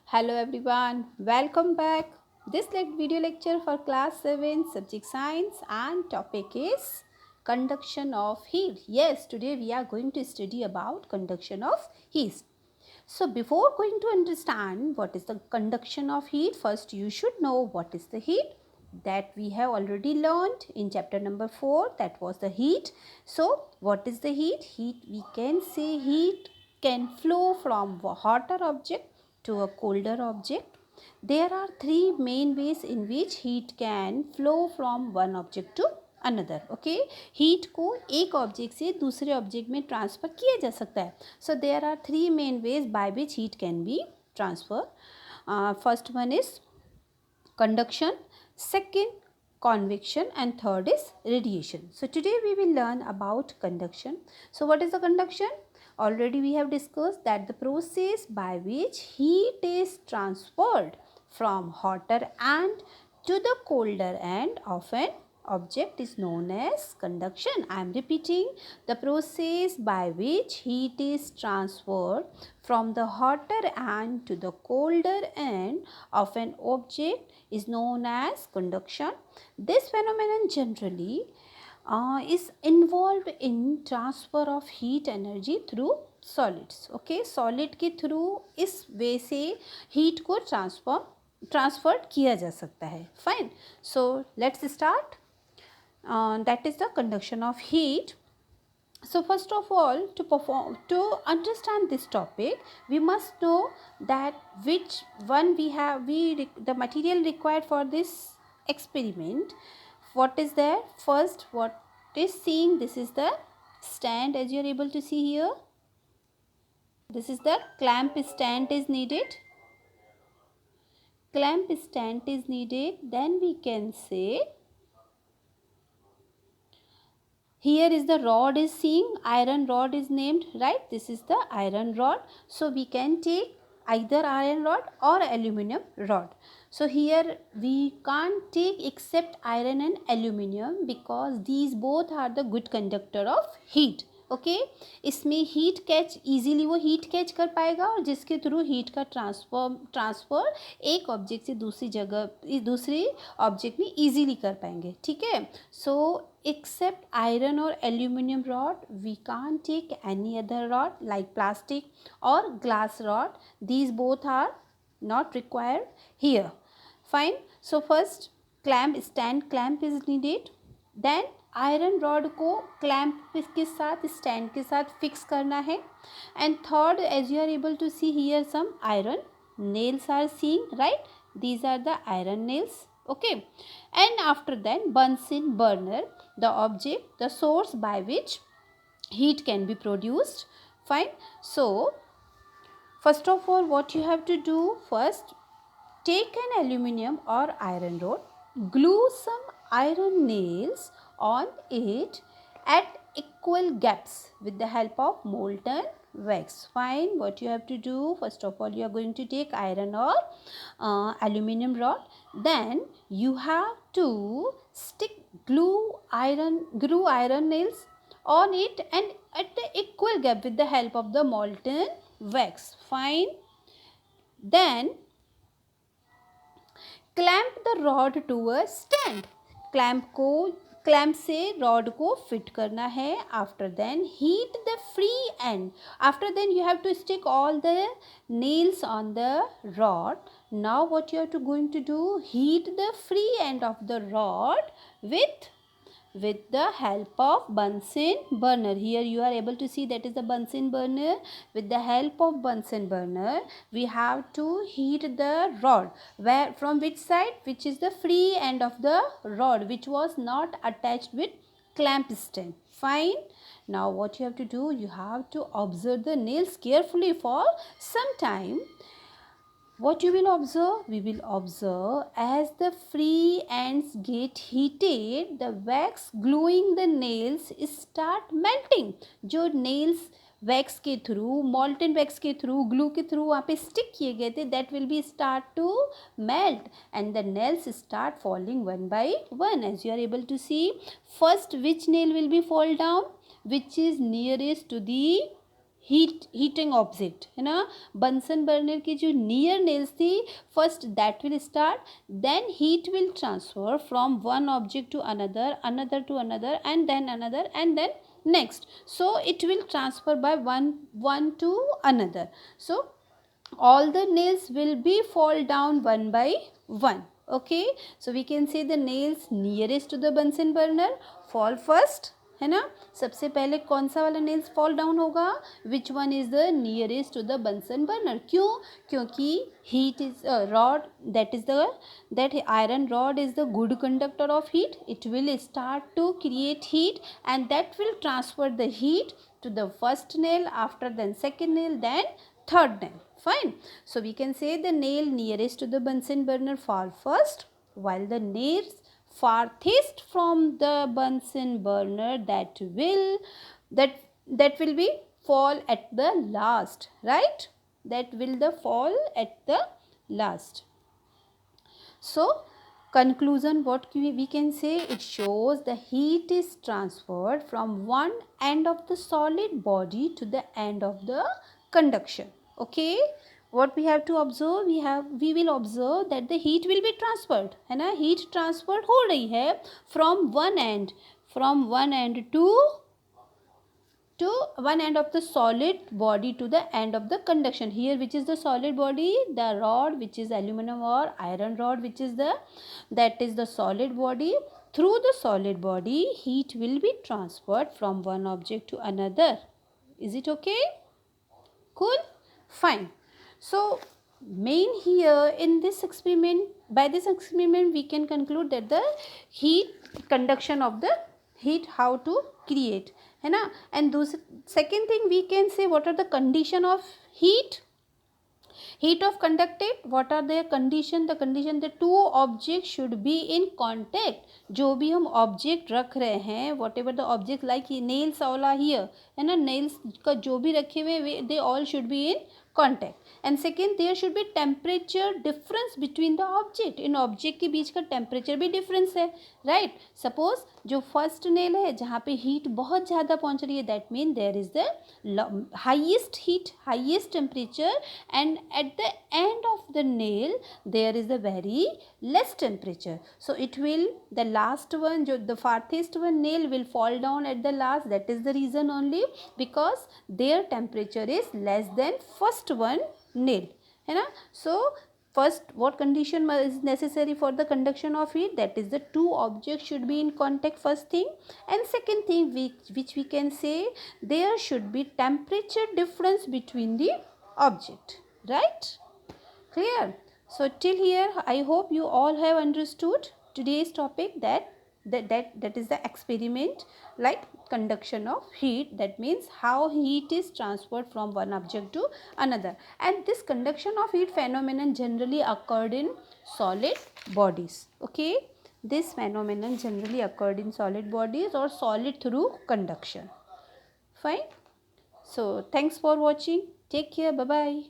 Hello everyone, welcome back. This video lecture for class 7 subject science and topic is conduction of heat. Yes, today we are going to study about conduction of heat. So before going to understand what is the conduction of heat, first you should know what is the heat that we have already learned in chapter number 4, that was the heat. So what is the heat? Heat, we can say heat can flow from a hotter object to a colder object. There are three main ways in which heat can flow from one object to another. Okay, heat को एक object से दूसरे object में transfer किया जा सकता है. So there are three main ways by which heat can be transfer. First one is conduction, second convection, and third is radiation. So today we will learn about conduction. So what is the conduction? Already we have discussed that the process by which heat is transferred from hotter end to the colder end of an object is known as conduction. I am repeating, the process by which heat is transferred from the hotter end to the colder end of an object is known as conduction. This phenomenon generally is involved in transfer of heat energy through solids. Okay, solid के through इस way से heat को transferred किया जा सकता है. Fine. So let's start. That is the conduction of heat. So first of all, to understand this topic, we must know that which one we have, the material required for this experiment. What is there? First, what is seen? This is the stand, as you are able to see here. This is the clamp stand is needed. Clamp stand is needed. Then we can say, here is the rod is seen, iron rod is named, right? This is the iron rod. So we can take either iron rod or aluminum rod. So here we can't take except iron and aluminum because these both are the good conductor of heat. Okay, इसमें heat catch easily वो heat catch कर पाएगा और जिसके through heat का transfer एक object से दूसरी जगह दूसरे ऑब्जेक्ट में इजीली कर पाएंगे. ठीक है. सो except iron or aluminum rod, we can't take any other rod like plastic or glass rod. These both are not required here. Fine. So first stand clamp is needed. Then iron rod को clamp के साथ stand के साथ fix करना है. And third, as you are able to see here some iron nails are seen, right? These are the iron nails. Okay, and after that Bunsen burner, the object, the source by which heat can be produced. Fine. So first of all, what you have to do, first take an aluminum or iron rod, glue some iron nails on it at equal gaps with the help of molten wax. Fine. What you have to do, first of all, you are going to take iron or aluminum rod. Then you have to glue iron nails on it and at the equal gap with the help of the molten wax. Fine. Then clamp the rod to a stand. Clamp से rod को fit करना है. After then heat the free end. After then you have to stick all the nails on the rod. Now what you are to going to do, heat the free end of the rod with the help of Bunsen burner. Here you are able to see that is the Bunsen burner. With the help of Bunsen burner, we have to heat the rod. Where, from which side? Which is the free end of the rod, which was not attached with clamp stand. Fine. Now what you have to do, you have to observe the nails carefully for some time. What you will observe? We will observe as the free ends get heated, the wax gluing the nails start melting. जो nails wax के through, molten wax के through, glue के through वहाँ पे stick किए गए थे, that will be start to melt and the nails start falling one by one. As you are able to see, first which nail will be fall down, which is nearest to the heating object है ना, Bunsen burner की जो near nails थी, first that will start, then heat will transfer from one object to another, another to another, and then another, and then next. So it will transfer by one to another. So all the nails will be fall down one by one. Okay, so we can say the nails nearest to the Bunsen burner fall first, है ना. सबसे पहले कौन सा वाला nails fall down होगा, which one is the nearest to the Bunsen burner. क्यों, क्योंकि heat is rod, that iron rod is the good conductor of heat. It will start to create heat, and that will transfer the heat to the first nail, after then second nail, then third nail. Fine. So we can say the nail nearest to the Bunsen burner fall first, while the nails farthest from the Bunsen burner that will be fall at the last, right? That will the fall at the last. So conclusion, what we can say, it shows the heat is transferred from one end of the solid body to the end of the conduction. Okay, what we have to observe, we will observe that the heat will be transferred, है ना, heat transferred हो रही है from one end to one end of the solid body to the end of the conduction. Here which is the solid body, the rod which is aluminum or iron rod, which is that is the solid body. Through the solid body, heat will be transferred from one object to another. Is it okay? Cool, fine. So main here in this experiment, by this experiment we can conclude that the heat conduction of the heat, how to create, है ना. And those second thing we can say, what are the condition of heat of conducted, what are their condition, the condition the two objects should be in contact. जो भी हम object रख रहे हैं, whatever the object, like nails all are here, है ना, nails का जो भी रखे हुए, they all should be in contact. And second, there should be temperature difference between the object. In object के बीच का temperature भी difference है, right? Suppose जो first nail है जहाँ पे heat बहुत ज़्यादा पहुँच रही है, that means there is the highest heat, highest temperature, and at the end of the nail there is a very less temperature. So it will, the last one, the farthest one nail will fall down at the last. That is the reason only, because their temperature is less than first one nail, है ना. So first, what condition is necessary for the conduction of heat, that is the two objects should be in contact, first thing. And second thing, which we can say, there should be temperature difference between the object, right? Clear? So till here I hope you all have understood today's topic, that is the experiment, like conduction of heat, that means how heat is transferred from one object to another. And this conduction of heat phenomenon generally occurred in solid bodies. Okay, this phenomenon generally occurred in solid bodies or solid through conduction. Fine. So thanks for watching, take care, bye bye.